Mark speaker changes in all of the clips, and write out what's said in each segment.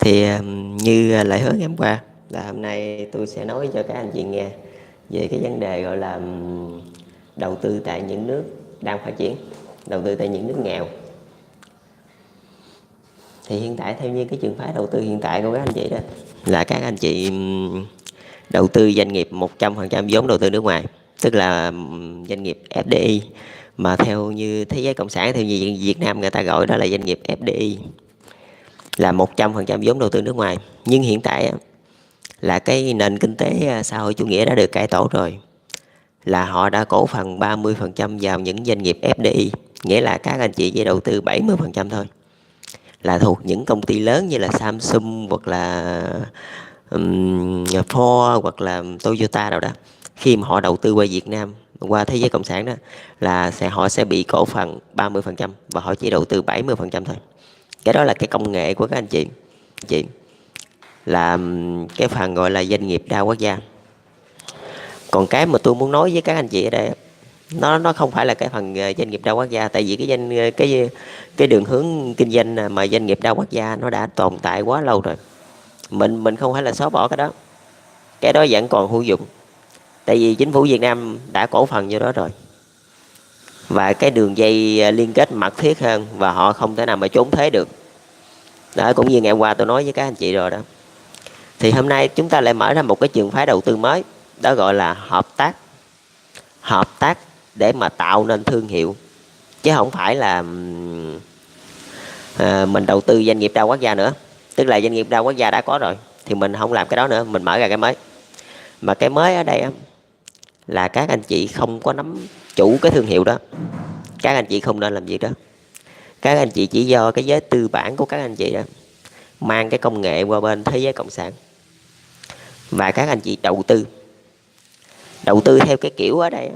Speaker 1: Thì như lời hứa ngày hôm qua là hôm nay tôi sẽ nói cho các anh chị nghe về cái vấn đề gọi là đầu tư tại những nước đang phát triển, đầu tư tại những nước nghèo. Thì hiện tại theo như cái trường phái đầu tư hiện tại của các anh chị đó là các anh chị đầu tư doanh nghiệp 100% vốn đầu tư nước ngoài, tức là doanh nghiệp FDI, mà theo như thế giới cộng sản, theo như Việt Nam người ta gọi đó là doanh nghiệp FDI, là 100% vốn đầu tư nước ngoài. Nhưng hiện tại là cái nền kinh tế xã hội chủ nghĩa đã được cải tổ rồi, là họ đã cổ phần 30% vào những doanh nghiệp FDI, nghĩa là các anh chị chỉ đầu tư 70% thôi, là thuộc những công ty lớn như là Samsung hoặc là Ford hoặc là Toyota đâu đó. Khi mà họ đầu tư qua Việt Nam, qua thế giới cộng sản đó, là họ sẽ bị cổ phần 30% và họ chỉ đầu tư 70% thôi. Cái đó là cái công nghệ của các anh chị là cái phần gọi là doanh nghiệp đa quốc gia. Còn cái mà tôi muốn nói với các anh chị ở đây, nó không phải là cái phần doanh nghiệp đa quốc gia, tại vì cái đường hướng kinh doanh mà doanh nghiệp đa quốc gia nó đã tồn tại quá lâu rồi. Mình không phải là xóa bỏ cái đó vẫn còn hữu dụng, tại vì chính phủ Việt Nam đã cổ phần vô đó rồi, và cái đường dây liên kết mật thiết hơn, và họ không thể nào mà trốn thuế được. Đó, cũng như ngày hôm qua tôi nói với các anh chị rồi đó. Thì hôm nay chúng ta lại mở ra một cái trường phái đầu tư mới, đó gọi là hợp tác để mà tạo nên thương hiệu, chứ không phải là mình đầu tư doanh nghiệp đa quốc gia nữa. Tức là doanh nghiệp đa quốc gia đã có rồi thì mình không làm cái đó nữa, mình mở ra cái mới. Mà cái mới ở đây là các anh chị không có nắm chủ cái thương hiệu đó, các anh chị không nên làm việc đó. Các anh chị chỉ do cái giới tư bản của các anh chị đó mang cái công nghệ qua bên thế giới cộng sản, và các anh chị đầu tư theo cái kiểu ở đây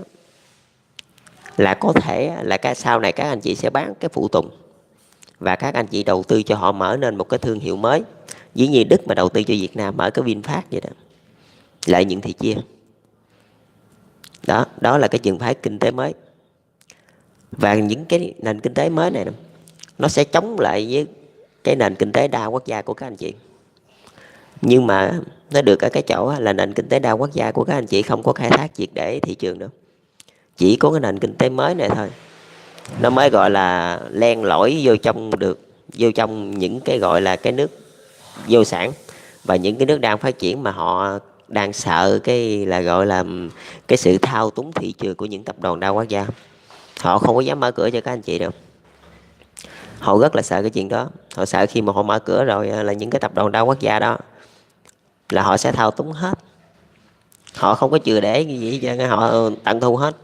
Speaker 1: là có thể là sau này các anh chị sẽ bán cái phụ tùng, và các anh chị đầu tư cho họ mở nên một cái thương hiệu mới. Ví như Đức mà đầu tư cho Việt Nam mở cái VinFast vậy đó, lợi nhuận thì chia. Đó là cái trường phái kinh tế mới. Và những cái nền kinh tế mới này nó sẽ chống lại với cái nền kinh tế đa quốc gia của các anh chị. Nhưng mà nó được ở cái chỗ là nền kinh tế đa quốc gia của các anh chị không có khai thác triệt để thị trường đâu. Chỉ có cái nền kinh tế mới này thôi, nó mới gọi là len lỏi vô trong những cái gọi là cái nước vô sản, và những cái nước đang phát triển mà họ đang sợ cái là gọi là cái sự thao túng thị trường của những tập đoàn đa quốc gia. Họ không có dám mở cửa cho các anh chị đâu. Họ rất là sợ cái chuyện đó. Họ sợ khi mà họ mở cửa rồi là những cái tập đoàn đa quốc gia đó là họ sẽ thao túng hết. Họ không có chừa để gì cho họ tận thu hết.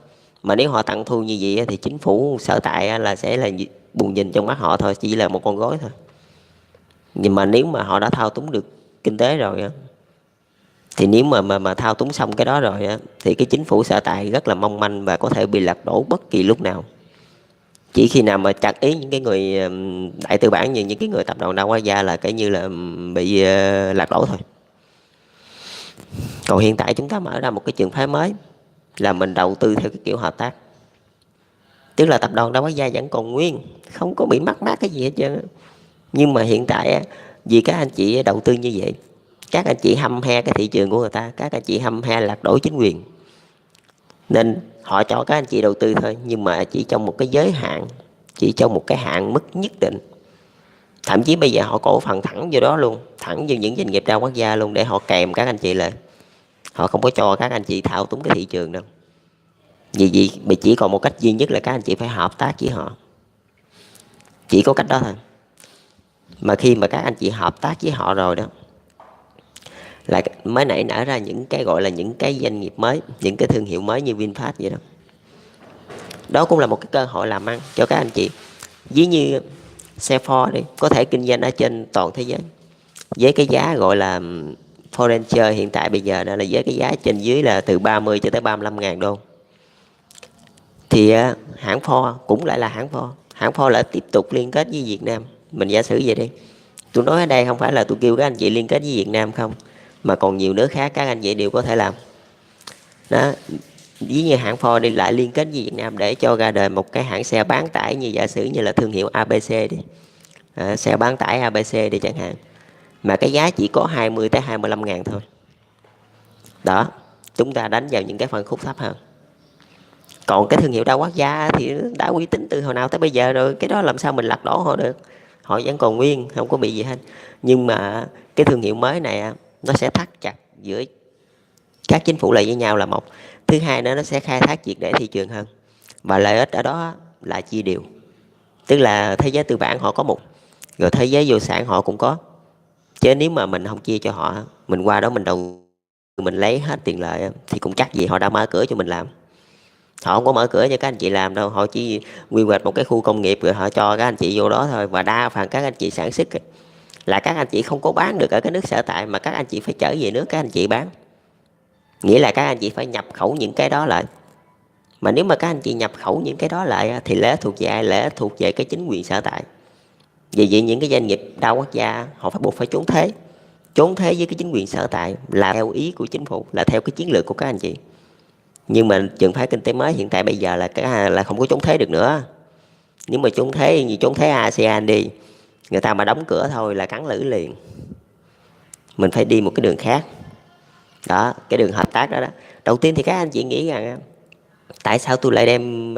Speaker 1: Mà nếu họ tận thu như vậy thì chính phủ sở tại là sẽ là buồn nhìn trong mắt họ thôi, chỉ là một con rối thôi. Nhưng mà nếu mà họ đã thao túng được kinh tế rồi thì nếu mà thao túng xong cái đó rồi thì cái chính phủ sở tại rất là mong manh và có thể bị lật đổ bất kỳ lúc nào. Chỉ khi nào mà chặt ý những cái người đại tư bản, như những cái người tập đoàn đa quốc gia là cái như là bị lật đổ thôi. Còn hiện tại chúng ta mở ra một cái trường phái mới là mình đầu tư theo cái kiểu hợp tác, tức là tập đoàn đa quốc gia vẫn còn nguyên, không có bị mắc mát cái gì hết trơn. Nhưng mà hiện tại vì các anh chị đầu tư như vậy, các anh chị hăm he cái thị trường của người ta, các anh chị hăm he lật đổ chính quyền, nên họ cho các anh chị đầu tư thôi, nhưng mà chỉ trong một cái giới hạn, chỉ trong một cái hạn mức nhất định. Thậm chí bây giờ họ cổ phần thẳng vô đó luôn, thẳng vô những doanh nghiệp đa quốc gia luôn, để họ kèm các anh chị lại. Họ không có cho các anh chị thao túng cái thị trường đâu. Vì chỉ còn một cách duy nhất là các anh chị phải hợp tác với họ, chỉ có cách đó thôi. Mà khi mà các anh chị hợp tác với họ rồi đó, là mới nảy nở ra những cái gọi là những cái doanh nghiệp mới, những cái thương hiệu mới như VinFast vậy đó. Đó cũng là một cái cơ hội làm ăn cho các anh chị. Ví như xe Ford đi, có thể kinh doanh ở trên toàn thế giới với cái giá gọi là Ford Ranger hiện tại bây giờ đó là với cái giá trên dưới là từ 30 cho tới 35 ngàn đô. Thì hãng Ford cũng lại là hãng Ford. Hãng Ford lại tiếp tục liên kết với Việt Nam. Mình giả sử vậy đi. Tôi nói ở đây không phải là tôi kêu các anh chị liên kết với Việt Nam không, mà còn nhiều nước khác các anh chị đều có thể làm. Đó, ví như hãng Ford đi lại liên kết với Việt Nam để cho ra đời một cái hãng xe bán tải, như giả sử như là thương hiệu ABC đi, xe bán tải ABC đi chẳng hạn. mà cái giá chỉ có 20 tới 25 ngàn thôi. Đó, chúng ta đánh vào những cái phân khúc thấp hơn. Còn cái thương hiệu Đa Quốc Gia thì đã uy tín từ hồi nào tới bây giờ rồi, cái đó làm sao mình lật đổ họ được. Họ vẫn còn nguyên, không có bị gì hết. Nhưng mà cái thương hiệu mới này nó sẽ thắt chặt giữa các chính phủ lại với nhau là một. Thứ hai nữa, nó sẽ khai thác triệt để thị trường hơn. Và lợi ích ở đó là chia đều. Tức là thế giới tư bản họ có một, rồi thế giới vô sản họ cũng có. Chứ nếu mà mình không chia cho họ, mình qua đó mình đầu mình lấy hết tiền lợi thì cũng chắc gì họ đã mở cửa cho mình làm. Họ không có mở cửa cho các anh chị làm đâu, họ chỉ quy hoạch một cái khu công nghiệp rồi họ cho các anh chị vô đó thôi. Và đa phần các anh chị sản xuất là các anh chị không có bán được ở cái nước sở tại, mà các anh chị phải trở về nước các anh chị bán. Nghĩa là các anh chị phải nhập khẩu những cái đó lại. Mà nếu mà các anh chị nhập khẩu những cái đó lại thì lẽ thuộc về ai? Lẽ thuộc về cái chính quyền sở tại. Vì vậy những cái doanh nghiệp đa quốc gia họ phải buộc phải trốn thuế. Trốn thuế với cái chính quyền sở tại là theo ý của chính phủ, là theo cái chiến lược của các anh chị. Nhưng mà trường phái kinh tế mới hiện tại bây giờ là không có trốn thuế được nữa. Nếu mà trốn thuế như trốn thuế ASEAN đi, người ta mà đóng cửa thôi là cắn lưỡi liền. Mình phải đi một cái đường khác. Đó, cái đường hợp tác đó đó. Đầu tiên thì các anh chị nghĩ rằng tại sao tôi lại đem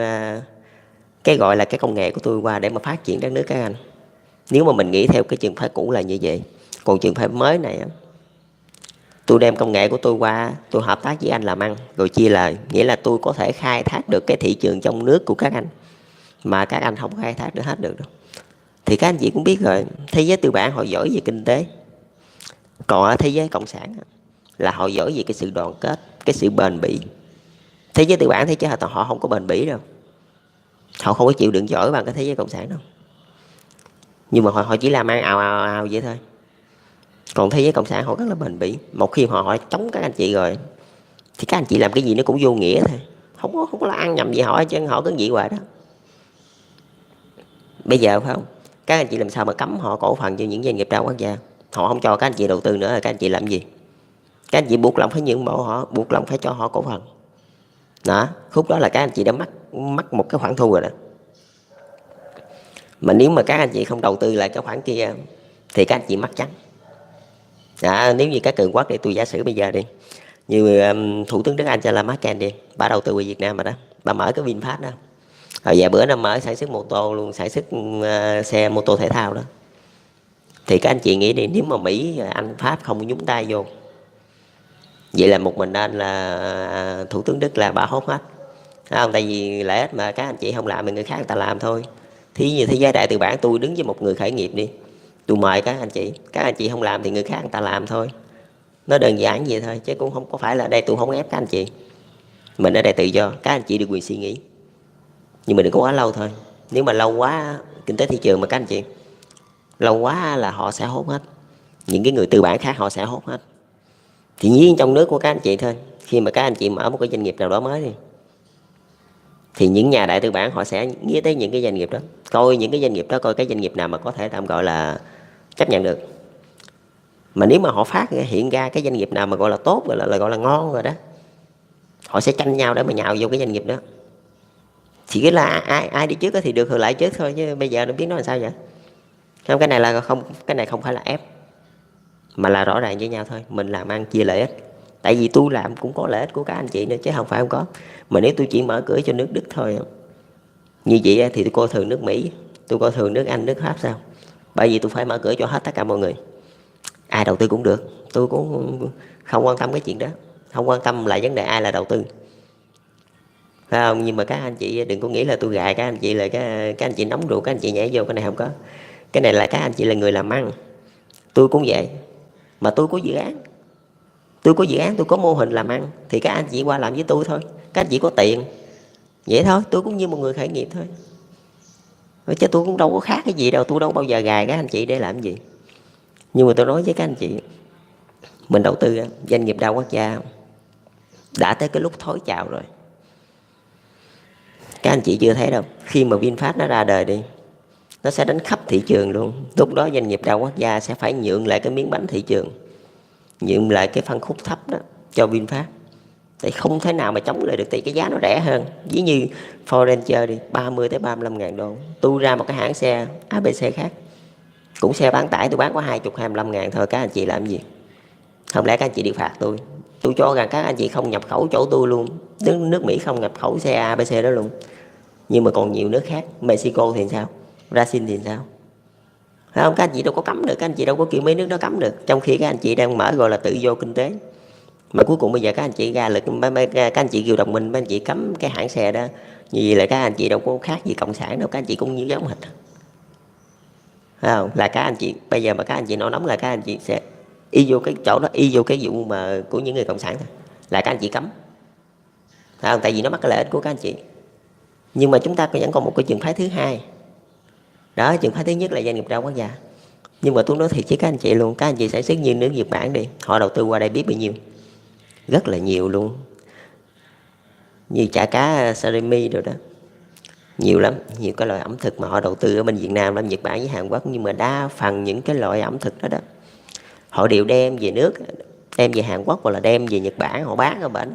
Speaker 1: cái gọi là cái công nghệ của tôi qua để mà phát triển đất nước các anh. Nếu mà mình nghĩ theo cái trường phái cũ là như vậy. Còn trường phái mới này tôi đem công nghệ của tôi qua, tôi hợp tác với anh làm ăn rồi chia lời. Nghĩa là tôi có thể khai thác được cái thị trường trong nước của các anh mà các anh không khai thác được hết được đâu. Thì các anh chị cũng biết rồi, thế giới tư bản họ giỏi về kinh tế. Còn ở thế giới cộng sản là họ giỏi về cái sự đoàn kết, cái sự bền bỉ. Thế giới tư bản thế chứ họ không có bền bỉ đâu. Họ không có chịu đựng giỏi bằng cái thế giới cộng sản đâu. Nhưng mà họ chỉ làm ăn ào vậy thôi. Còn thế giới cộng sản họ rất là bền bỉ. Một khi họ chống các anh chị rồi thì các anh chị làm cái gì nó cũng vô nghĩa thôi. Không có là ăn nhầm gì họ chứ, họ cứ vậy hoài đó. Bây giờ phải không, các anh chị làm sao mà cấm họ cổ phần cho những doanh nghiệp đa quốc gia? Họ không cho các anh chị đầu tư nữa, các anh chị làm gì? Các anh chị buộc lòng phải nhượng bộ họ, buộc lòng phải cho họ cổ phần. Đó, khúc đó là các anh chị đã mắc một cái khoản thu rồi đó. Mà nếu mà các anh chị không đầu tư lại cái khoản kia thì các anh chị mắc trắng. Nếu như các cường quốc thì tôi giả sử bây giờ đi, như thủ tướng nước Anh Angela Merkel đi, bà đầu tư về Việt Nam mà đó, bà mở cái VinFast đó. Rồi vài bữa nó mở sản xuất mô tô luôn, sản xuất xe mô tô thể thao đó. Thì các anh chị nghĩ đi, nếu mà Mỹ, Anh, Pháp không nhúng tay vô, vậy là một mình anh là thủ tướng Đức là bà hốt hết. Không, tại vì lợi ích mà các anh chị không làm thì người khác người ta làm thôi. Thí như thế giới đại tư bản, tôi đứng với một người khởi nghiệp đi, tôi mời các anh chị không làm thì người khác người ta làm thôi. Nó đơn giản vậy thôi, chứ cũng không có phải là đây tôi không ép các anh chị. Mình ở đây tự do, các anh chị được quyền suy nghĩ. Nhưng mà đừng có quá lâu thôi. Nếu mà lâu quá kinh tế thị trường mà các anh chị, lâu quá là họ sẽ hốt hết. Những cái người tư bản khác họ sẽ hốt hết. Thì nhiên trong nước của các anh chị thôi, khi mà các anh chị mở một cái doanh nghiệp nào đó mới đi, thì những nhà đại tư bản họ sẽ nghĩ tới những cái doanh nghiệp đó, coi những cái doanh nghiệp đó, coi cái doanh nghiệp nào mà có thể tạm gọi là chấp nhận được. Mà nếu mà họ phát hiện ra cái doanh nghiệp nào mà gọi là tốt, gọi là ngon rồi đó, họ sẽ tranh nhau để mà nhào vô cái doanh nghiệp đó. Chỉ cái là ai đi trước thì được hưởng lợi trước thôi, chứ bây giờ nó biết nói làm sao vậy. Không, cái này là không, cái này không phải là ép, mà là rõ ràng với nhau thôi. Mình làm ăn chia lợi ích. Tại vì tôi làm cũng có lợi ích của các anh chị nữa chứ không phải không có. Mà nếu tôi chỉ mở cửa cho nước Đức thôi, như vậy thì tôi coi thường nước Mỹ, tôi coi thường nước Anh, nước Pháp sao? Bởi vì tôi phải mở cửa cho hết tất cả mọi người. Ai đầu tư cũng được, tôi cũng không quan tâm cái chuyện đó. Không quan tâm là vấn đề ai là đầu tư, phải không? Nhưng mà các anh chị đừng có nghĩ là tôi gài các anh chị là các anh chị nóng ruột, các anh chị nhảy vô, cái này không có. Cái này là các anh chị là người làm ăn, tôi cũng vậy. Mà tôi có dự án, tôi có mô hình làm ăn, thì các anh chị qua làm với tôi thôi. Các anh chị có tiền vậy thôi, tôi cũng như một người khởi nghiệp thôi. Chứ tôi cũng đâu có khác cái gì đâu, tôi đâu bao giờ gài các anh chị để làm gì. Nhưng mà tôi nói với các anh chị, mình đầu tư doanh nghiệp đa quốc gia đã tới cái lúc thối chào rồi. Các anh chị chưa thấy đâu, khi mà VinFast nó ra đời đi, nó sẽ đánh khắp thị trường luôn. Lúc đó doanh nghiệp đa quốc gia sẽ phải nhượng lại cái miếng bánh thị trường, nhượng lại cái phân khúc thấp đó cho VinFast. Thì không thể nào mà chống lại được, thì cái giá nó rẻ hơn. Ví như Ford Ranger đi, 30 tới 35 ngàn đô. Tôi ra một cái hãng xe ABC khác, Cũng xe bán tải tôi bán có 25 ngàn thôi, các anh chị làm gì? Không lẽ các anh chị đi phạt tôi? Tôi cho rằng các anh chị không nhập khẩu chỗ tôi luôn, nước Mỹ không nhập khẩu xe ABC đó luôn. Nhưng mà còn nhiều nước khác, Mexico thì sao, Brazil thì sao? Phải không? Các anh chị đâu có cấm được, các anh chị đâu có kêu mấy nước đó cấm được, trong khi các anh chị đang mở gọi là tự do kinh tế. Mà cuối cùng bây giờ các anh chị ra lực, các anh chị kêu đồng minh, các anh chị cấm cái hãng xe đó, như vậy là các anh chị đâu có khác gì cộng sản đâu, các anh chị cũng như giống hệt. Phải không? Là các anh chị bây giờ mà các anh chị nổi nóng là các anh chị sẽ y vô cái chỗ đó, y vô cái vụ mà của những người cộng sản thôi, là các anh chị cấm. Phải không? Tại vì nó mắc cái lợi ích của các anh chị. Nhưng mà chúng ta vẫn còn một cái trường phái thứ hai đó. Trường phái thứ nhất là doanh nghiệp đa quốc gia. Nhưng mà tôi nói thiệt với các anh chị luôn, các anh chị sản xuất như nước Nhật Bản đi, họ đầu tư qua đây biết bao nhiêu, rất là nhiều luôn. Như chả cá sarimi rồi đó, nhiều lắm, nhiều cái loại ẩm thực mà họ đầu tư ở bên Việt Nam lắm, Nhật Bản với Hàn Quốc. Nhưng mà đa phần những cái loại ẩm thực đó đó, họ đều đem về nước, đem về Hàn Quốc hoặc là đem về Nhật Bản họ bán ở bển.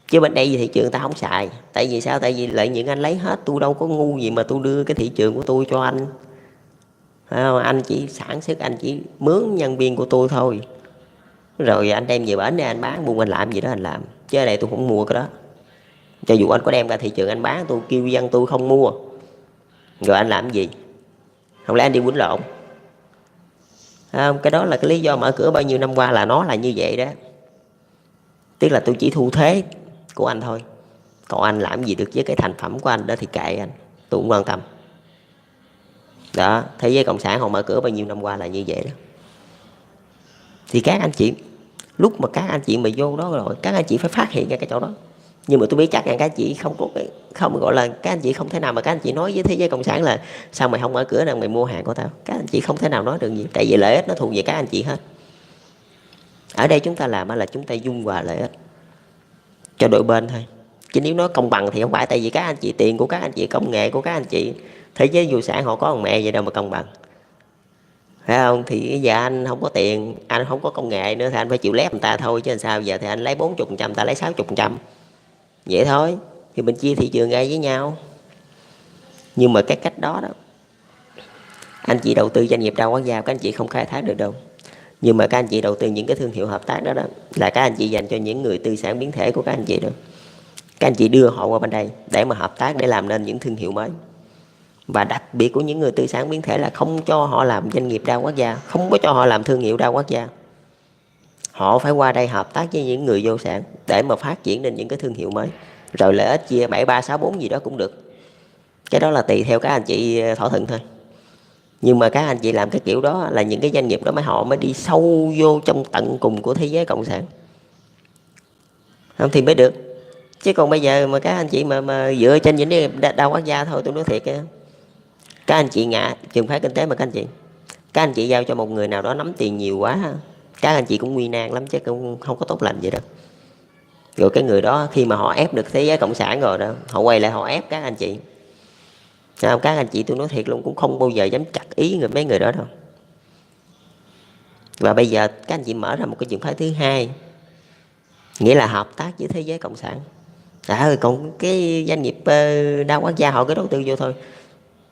Speaker 1: Chứ bên đây thị trường ta không xài. Tại vì sao? Tại vì lợi nhuận anh lấy hết, tôi đâu có ngu gì mà tôi đưa cái thị trường của tôi cho anh. Anh chỉ sản xuất, anh chỉ mướn nhân viên của tôi thôi, rồi anh đem về bển để anh bán buôn, anh làm gì đó anh làm. Chứ ở đây tôi không mua cái đó. Cho dù anh có đem ra thị trường anh bán, tôi kêu dân tôi không mua, rồi anh làm cái gì? Không lẽ anh đi quýnh lộn? Cái đó là cái lý do mở cửa bao nhiêu năm qua là nó là như vậy đó. Tức là tôi chỉ thu thế của anh thôi, còn anh làm gì được với cái thành phẩm của anh đó thì kệ anh, tôi cũng quan tâm. Đó, thế giới cộng sản họ mở cửa bao nhiêu năm qua là như vậy đó. Thì các anh chị, lúc mà các anh chị mà vô đó rồi, các anh chị phải phát hiện ra cái chỗ đó. Nhưng mà tôi biết chắc rằng các anh chị không có cái, không gọi là các anh chị không thể nào mà các anh chị nói với thế giới cộng sản là sao mày không mở cửa rằng mày mua hàng của tao. Các anh chị không thể nào nói được gì, tại vì lợi ích nó thuộc về các anh chị hết. Ở đây chúng ta làm là chúng ta dung hòa lợi ích cho đôi bên thôi. Chứ nếu nói công bằng thì không phải, tại vì các anh chị tiền của các anh chị, công nghệ của các anh chị, thế giới vô sản họ có ông mẹ vậy đâu mà công bằng. Phải không? Thì giờ anh không có tiền, anh không có công nghệ nữa thì anh phải chịu lép người ta thôi, chứ làm sao giờ thì anh lấy 40%, ta lấy 60%, vậy thôi. Thì mình chia thị trường ra với nhau. Nhưng mà cái cách đó đó, anh chị đầu tư doanh nghiệp đa quốc gia các anh chị không khai thác được đâu. Nhưng mà các anh chị đầu tư những cái thương hiệu hợp tác đó, là các anh chị dành cho những người tư sản biến thể của các anh chị đó. Các anh chị đưa họ qua bên đây để mà hợp tác, để làm nên những thương hiệu mới. Và đặc biệt của những người tư sản biến thể là không cho họ làm doanh nghiệp đa quốc gia, không có cho họ làm thương hiệu đa quốc gia. Họ phải qua đây hợp tác với những người vô sản để mà phát triển nên những cái thương hiệu mới. Rồi lợi ích chia 7-3-6-4 gì đó cũng được. Cái đó là tùy theo các anh chị thỏa thuận thôi. Nhưng mà các anh chị làm cái kiểu đó là những cái doanh nghiệp đó họ mới đi sâu vô trong tận cùng của thế giới cộng sản, không thì mới được. Chứ còn bây giờ mà các anh chị mà dựa trên những cái đa quốc gia thôi, tôi nói thiệt á, các anh chị ngã trường phái kinh tế mà các anh chị giao cho một người nào đó nắm tiền nhiều quá, các anh chị cũng nguy nan lắm, chứ cũng không có tốt lành vậy đâu. Rồi cái người đó khi mà họ ép được thế giới cộng sản rồi đó, họ quay lại họ ép các anh chị. Các anh chị tôi nói thiệt luôn, cũng không bao giờ dám chặt ý mấy người đó đâu. Và bây giờ các anh chị mở ra một cái trường phái thứ hai, nghĩa là hợp tác với thế giới cộng sản. Còn cái doanh nghiệp đa quốc gia họ cứ đầu tư vô thôi,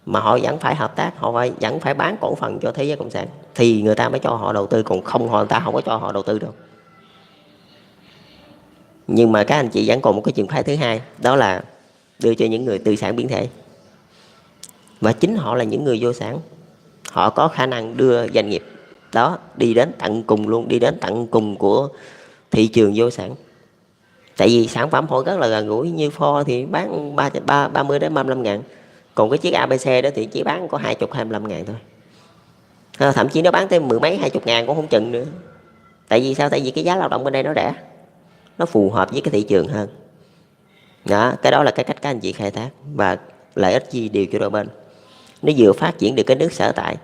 Speaker 1: mà họ vẫn phải hợp tác, họ vẫn phải bán cổ phần cho thế giới cộng sản thì người ta mới cho họ đầu tư, còn không người ta không có cho họ đầu tư đâu. Nhưng mà các anh chị vẫn còn một cái trường phái thứ hai, đó là đưa cho những người tư sản biến thể. Và chính họ là những người vô sản, họ có khả năng đưa doanh nghiệp đó đi đến tận cùng luôn, đi đến tận cùng của thị trường vô sản. Tại vì sản phẩm họ rất là gần gũi, như Ford thì bán 30 đến 35 ngàn, còn cái chiếc ABC đó thì chỉ bán có 20-25 ngàn thôi. Thậm chí nó bán tới 10 mấy 20 ngàn cũng không chừng nữa. Tại vì sao? Tại vì cái giá lao động bên đây nó rẻ, nó phù hợp với cái thị trường hơn đó. Cái đó là cái cách các anh chị khai thác, và lợi ích gì đều cho đôi bên. Nó vừa phát triển được cái nước sở tại,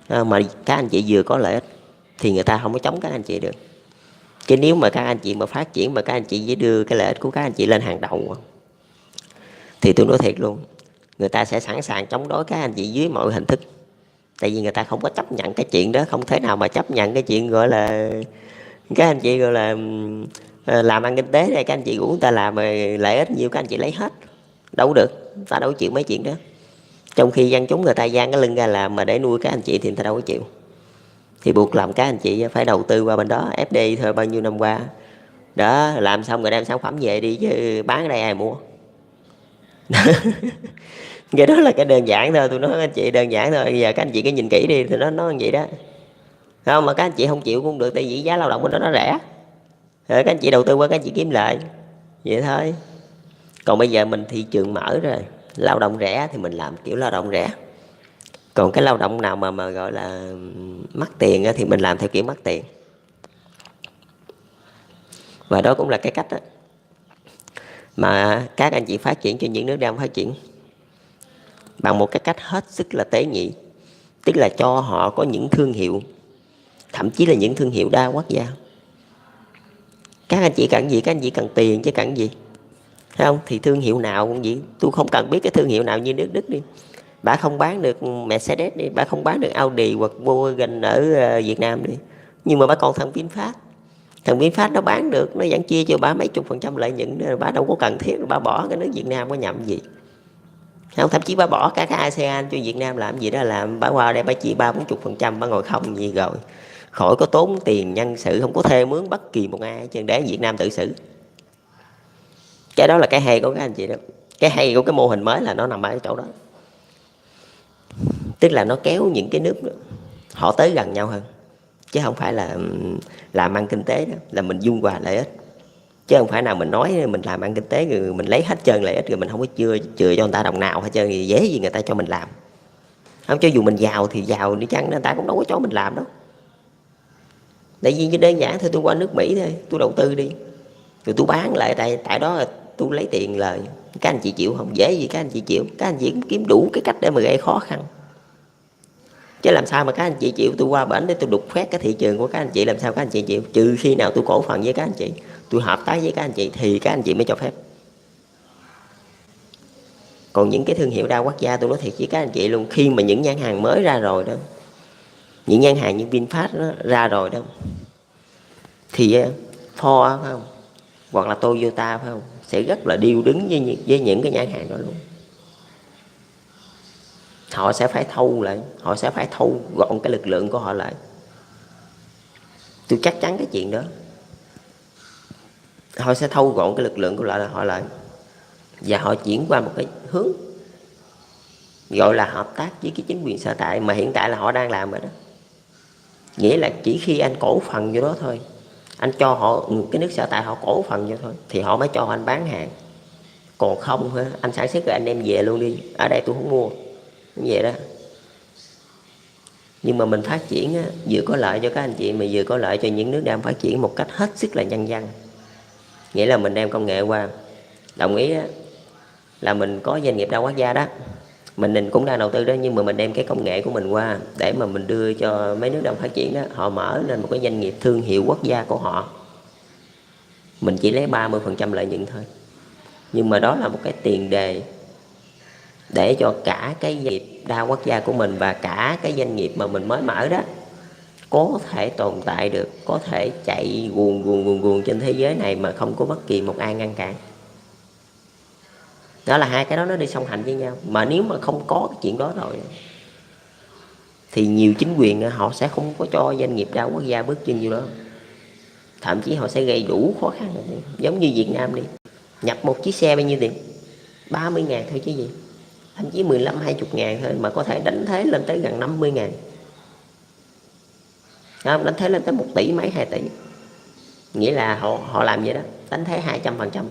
Speaker 1: mà các anh chị vừa có lợi ích, thì người ta không có chống các anh chị được. Chứ nếu mà các anh chị mà phát triển mà các anh chị chỉ đưa cái lợi ích của các anh chị lên hàng đầu, thì tôi nói thiệt luôn, người ta sẽ sẵn sàng chống đối các anh chị dưới mọi hình thức. Tại vì người ta không có chấp nhận cái chuyện đó, không thể nào mà chấp nhận cái chuyện gọi là các anh chị gọi là làm ăn kinh tế này, các anh chị của người ta làm lợi ích nhiều các anh chị lấy hết, đâu được, ta đâu chịu mấy chuyện đó. Trong khi dân chúng người ta dang cái lưng ra làm mà để nuôi các anh chị thì người ta đâu có chịu. Thì buộc lòng các anh chị phải đầu tư qua bên đó, FDI thôi, bao nhiêu năm qua. Đó, làm xong rồi đem sản phẩm về đi chứ bán ở đây ai mua. Cái đó là cái đơn giản thôi, tôi nói các anh chị đơn giản thôi. Bây giờ các anh chị cứ nhìn kỹ đi thì nó như vậy đó. Không mà các anh chị không chịu cũng được, tại vì giá lao động bên đó nó rẻ. Rồi các anh chị đầu tư qua các anh chị kiếm lợi. Vậy thôi. Còn bây giờ mình thị trường mở rồi, lao động rẻ thì mình làm kiểu lao động rẻ. Còn cái lao động nào mà gọi là mắc tiền thì mình làm theo kiểu mắc tiền. Và đó cũng là cái cách đó mà các anh chị phát triển cho những nước đang phát triển, bằng một cái cách hết sức là tế nhị. Tức là cho họ có những thương hiệu, thậm chí là những thương hiệu đa quốc gia. Các anh chị cần gì? Các anh chị cần tiền chứ cần gì. Thấy không? Thì thương hiệu nào cũng vậy. Tôi không cần biết cái thương hiệu nào, như nước Đức đi, bà không bán được Mercedes đi, bà không bán được Audi hoặc Volkswagen ở Việt Nam đi, nhưng mà bà còn thằng VinFast. Thằng VinFast nó bán được, nó vẫn chia cho bà mấy chục % lợi nhuận, bà đâu có cần thiết bà bỏ cái nước Việt Nam có nhầm gì. Không, thậm chí bà bỏ cả cái ASEAN cho Việt Nam làm gì đó, làm bà qua đây bà chia 30-40%, bà ngồi không gì rồi, khỏi có tốn tiền nhân sự, không có thuê mướn bất kỳ một ai chứ, để Việt Nam tự xử. Cái đó là cái hay của các anh chị đó. Cái hay của cái mô hình mới là nó nằm ở cái chỗ đó. Tức là nó kéo những cái nước đó, họ tới gần nhau hơn, chứ không phải là làm ăn kinh tế đó là mình dung hòa lợi ích. Chứ không phải nào mình nói mình làm ăn kinh tế rồi mình lấy hết trơn lợi ích rồi mình không có chừa cho người ta đồng nào hết trơn, thì dễ gì người ta cho mình làm. Không, cho dù mình giàu thì giàu đi chăng người ta cũng đâu có cho mình làm đâu. Tại vì như đơn giản thôi, tôi qua nước Mỹ thôi, tôi đầu tư đi rồi tôi bán lại tại đó tôi lấy tiền lời. Các anh chị chịu không? Dễ gì các anh chị chịu. Các anh chị cũng kiếm đủ cái cách để mà gây khó khăn, chứ làm sao mà các anh chị chịu tôi qua bển để tôi đục khoét cái thị trường của các anh chị. Làm sao các anh chị chịu? Trừ khi nào tôi cổ phần với các anh chị, tôi hợp tác với các anh chị thì các anh chị mới cho phép. Còn những cái thương hiệu đa quốc gia, tôi nói thiệt với các anh chị luôn, khi mà những nhãn hàng mới ra rồi đó, những nhãn hàng như VinFast đó, ra rồi đó, thì Ford phải không, hoặc là Toyota phải không, sẽ rất là điêu đứng với những cái nhãn hàng đó luôn. Họ sẽ phải thâu lại, họ sẽ phải thâu gọn cái lực lượng của họ lại. Tôi chắc chắn cái chuyện đó. Họ sẽ thâu gọn cái lực lượng của họ lại, và họ chuyển qua một cái hướng gọi là hợp tác với cái chính quyền sở tại, mà hiện tại là họ đang làm rồi đó. Nghĩa là chỉ khi anh cổ phần vô đó thôi, anh cho họ cái nước sở tại họ cổ phần vô thôi, thì họ mới cho anh bán hàng. Còn không hả, anh sản xuất rồi anh đem về luôn đi, ở đây tôi không mua, như vậy đó. Nhưng mà mình phát triển á, vừa có lợi cho các anh chị mà vừa có lợi cho những nước đang phát triển một cách hết sức là nhân văn. Nghĩa là mình đem công nghệ qua, đồng ý á, là mình có doanh nghiệp đa quốc gia đó, mình cũng đang đầu tư đó, nhưng mà mình đem cái công nghệ của mình qua để mà mình đưa cho mấy nước đang phát triển đó, họ mở lên một cái doanh nghiệp thương hiệu quốc gia của họ. Mình chỉ lấy 30% lợi nhuận thôi, nhưng mà đó là một cái tiền đề để cho cả cái doanh nghiệp đa quốc gia của mình và cả cái doanh nghiệp mà mình mới mở đó có thể tồn tại được, có thể chạy guồng trên thế giới này mà không có bất kỳ một ai ngăn cản. Đó là hai cái đó nó đi song hành với nhau. Mà nếu mà không có cái chuyện đó rồi thì nhiều chính quyền họ sẽ không có cho doanh nghiệp đa quốc gia bước chân vô đó. Thậm chí họ sẽ gây đủ khó khăn. Giống như Việt Nam đi, nhập một chiếc xe bao nhiêu tiền? 30.000 thôi chứ gì. Thậm chí 15-20 ngàn thôi mà có thể đánh thuế lên tới gần 50 ngàn. Đánh thuế lên tới 1 tỷ mấy, 2 tỷ. Nghĩa là họ làm vậy đó, đánh thuế 200%.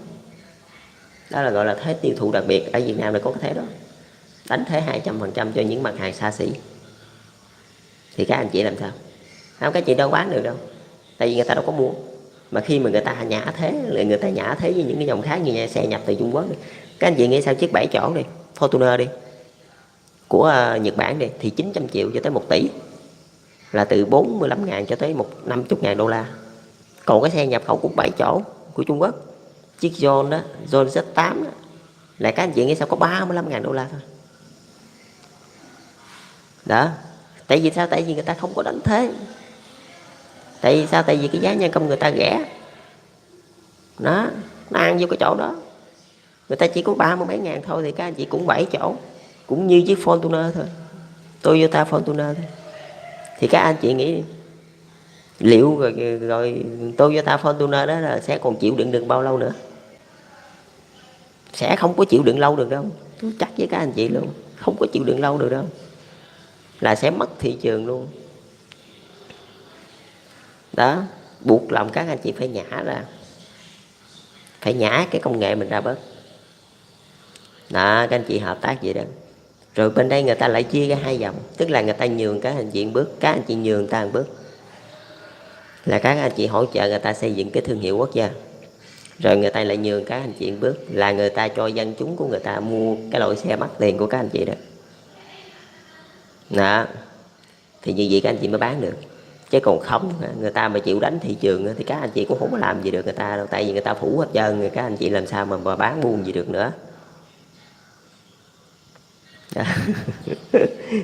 Speaker 1: Đó là gọi là thuế tiêu thụ đặc biệt. Ở Việt Nam là có cái thuế đó, đánh thuế 200% cho những mặt hàng xa xỉ. Thì các anh chị làm sao? Không, các chị đâu bán được đâu, tại vì người ta đâu có mua. Mà khi mà người ta nhả thuế, lại người ta nhả thuế với những cái dòng khác như xe nhập từ Trung Quốc đi. Các anh chị nghĩ sao chiếc 7 chỗ đi, Fortuner đi, của Nhật Bản đi, thì 900 triệu cho tới 1 tỷ, là từ 45 ngàn cho tới 50 ngàn đô la. Còn cái xe nhập khẩu của 7 chỗ của Trung Quốc, chiếc John đó, John Z8 đó, là các anh chị nghĩ sao có 35 ngàn đô la thôi. Đó, tại vì sao? Tại vì người ta không có đánh thuế. Tại vì sao? Tại vì cái giá nhân công người ta rẻ. Đó, nó ăn vô cái chỗ đó. Người ta chỉ có 30 mấy ngàn thôi thì các anh chị cũng 7 chỗ, cũng như chiếc Fortuner thôi, Toyota Fortuner thôi. Thì các anh chị nghĩ liệu rồi Toyota Fortuner đó là sẽ còn chịu đựng được bao lâu nữa? Sẽ không có chịu đựng lâu được đâu, tôi chắc với các anh chị luôn, không có chịu đựng lâu được đâu, là sẽ mất thị trường luôn. Đó, buộc lòng các anh chị phải nhả ra, phải nhả cái công nghệ mình ra bớt. Đó, các anh chị hợp tác vậy đó. Rồi bên đây người ta lại chia ra hai dòng, tức là người ta nhường các anh chị một bước, các anh chị nhường ta một bước, là các anh chị hỗ trợ người ta xây dựng cái thương hiệu quốc gia, rồi người ta lại nhường các anh chị một bước, là người ta cho dân chúng của người ta mua cái loại xe mắc tiền của các anh chị đó. Đó, thì như vậy các anh chị mới bán được. Chứ còn không, người ta mà chịu đánh thị trường thì các anh chị cũng không có làm gì được người ta đâu, tại vì người ta phủ hết trơn, các anh chị làm sao mà bán buôn gì được nữa.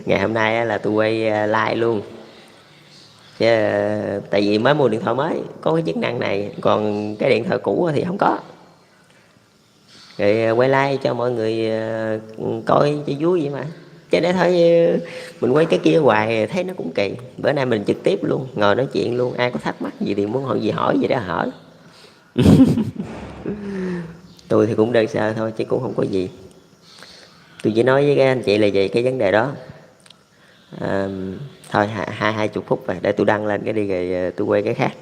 Speaker 1: Ngày hôm nay là tôi quay like luôn chứ, tại vì mới mua điện thoại mới có cái chức năng này, còn cái điện thoại cũ thì không có. Rồi quay like cho mọi người coi cho vui vậy mà, chứ để thấy mình quay cái kia hoài thấy nó cũng kỳ. Bữa nay mình trực tiếp luôn, ngồi nói chuyện luôn, ai có thắc mắc gì thì muốn hỏi gì hỏi gì đó hỏi. Tôi thì cũng đơn sơ thôi chứ cũng không có gì, tôi chỉ nói với các anh chị là về cái vấn đề đó. Thôi 20 phút rồi, để tôi đăng lên cái đi rồi tôi quay cái khác.